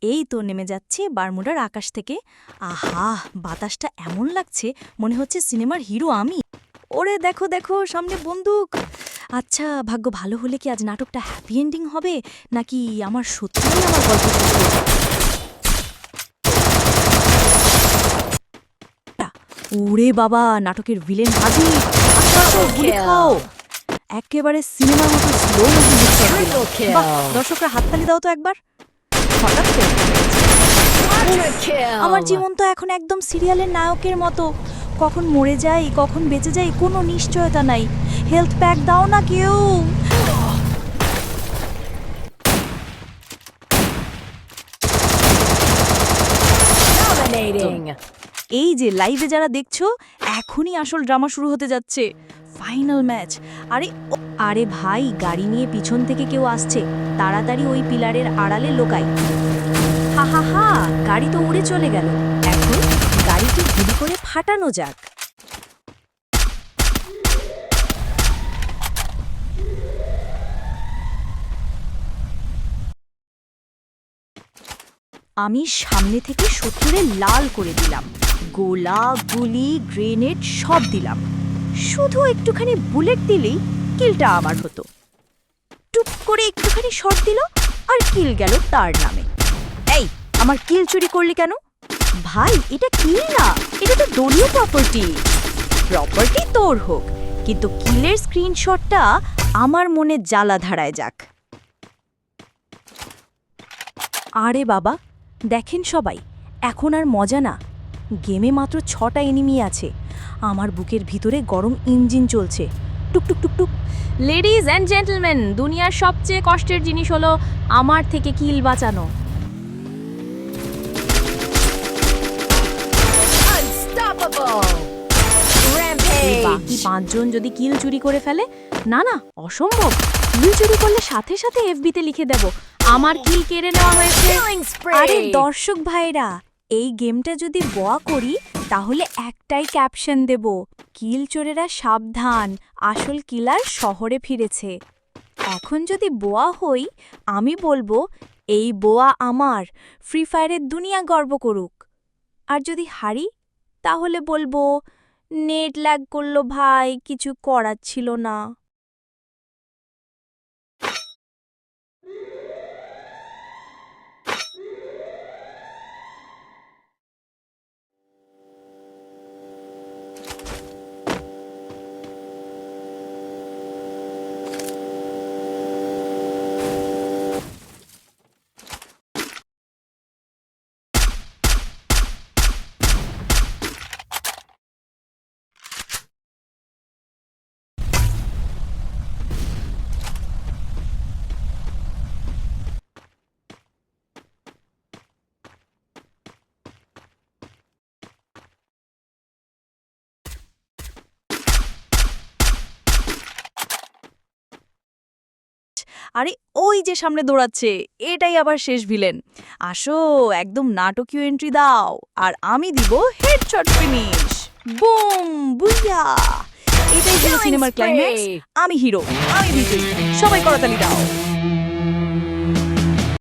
এই তো নেমে যাচ্ছি বারমুডার আকাশ থেকে। আহা, বাতাসটা এমন লাগছে মনে হচ্ছে সিনেমার হিরো আমি। ওরে দেখো দেখো, সামনে বন্দুক। আচ্ছা, ভাগ্য ভালো হলে কি আজ নাটকটা হ্যাপি এন্ডিং হবে, নাকি আমার সত্যিই আমার গল্প শেষ হয়ে যাবে? ওরে বাবা, নাটকের ভিলেন হাজির। আসো আসো, গুলি খাও। একেবারে সিনেমার মতো স্লো মোশন। বাহ, দর্শকরা হাততালি দাও তো একবার। হঠাৎ করে আমার জীবন তো এখন একদম সিরিয়ালের নায়কের মতো। কখন মরে যাই, কখন বেঁচে যাই, কোনো নিশ্চয়তা নাই। হেলথ প্যাক দাও না কেউ। এই যে লাইভে যারা দেখছো, এখনই আসল ড্রামা শুরু হতে যাচ্ছে। Final match. আরে ভাই, গাড়ি নিয়ে পিছন থেকে কেউ আসছে, তাড়াতাড়ি ওই পিলারের আড়ালে লোকাই। হা হা হা, গাড়ি তো উড়ে চলে গেল। এখন গাড়িটি গুলি করে ফাটানো যাক। আমি সামনে থেকে শত্রুরে লাল করে দিলাম। গোলা, গুলি, গ্রেনেড সব দিলাম। শুধু একটুখানি বুলেট দিলেই কিলটা আমার হতো। টুপ করে একটুখানি শট দিল আর কিল গেল তার নামে। এই, আমার কিল চুরি করলি কেন? ভাই, এটা কিল না, এটা তো দলীয় প্রপার্টি। প্রপার্টি তোর হোক, কিন্তু কিলের স্ক্রিনশটটা আমার মনে জ্বালা ধারায় যাক। আরে বাবা, দেখেন সবাই, এখন আর মজা না। গেমে মাত্র 6টা এনিমি আছে। আমার বুকের ভিতরে গরম ইঞ্জিন চলছে। টুকটুক টুকটুক। লেডিজ অ্যান্ড জেন্টলম্যান, দুনিয়ার সবচেয়ে কষ্টের জিনিস হলো আমার থেকে কিল বাঁচানো। বাকি 5 জন যদি কিল চুরি করে ফেলে? না না, অসম্ভব। কিল চুরি করলে সাথে সাথে এফবিতে লিখে দেব আমার কিল কেড়ে নেওয়া হয়েছে। আরে দর্শক ভাইরা, এই গেমটা যদি বোয়া করি তাহলে একটাই ক্যাপশন দেব, কিল চোরেরা সাবধান, আসল কিলার শহরে ফিরেছে। এখন যদি বোয়া হই, আমি বলবো এই বোয়া আমার, ফ্রি ফায়ারের দুনিয়া গর্ব করুক। আর যদি হারি, তাহলে বলবো নেট ল্যাগ করলো ভাই, কিছু করার ছিল না। আরে ওই যে সামনে দৌড়াচ্ছে, এটাই আবার শেষ ভিলেন। আসো, একদম নাটকীয় এন্ট্রি দাও, আর আমি দিব হেডশট ফিনিশ। বুম বুইয়া। এটাই ছিল সিনেমার ক্লাইম্যাক্স। আমি হিরো, আমি বিজয়ী। সবাই করতালি দাও।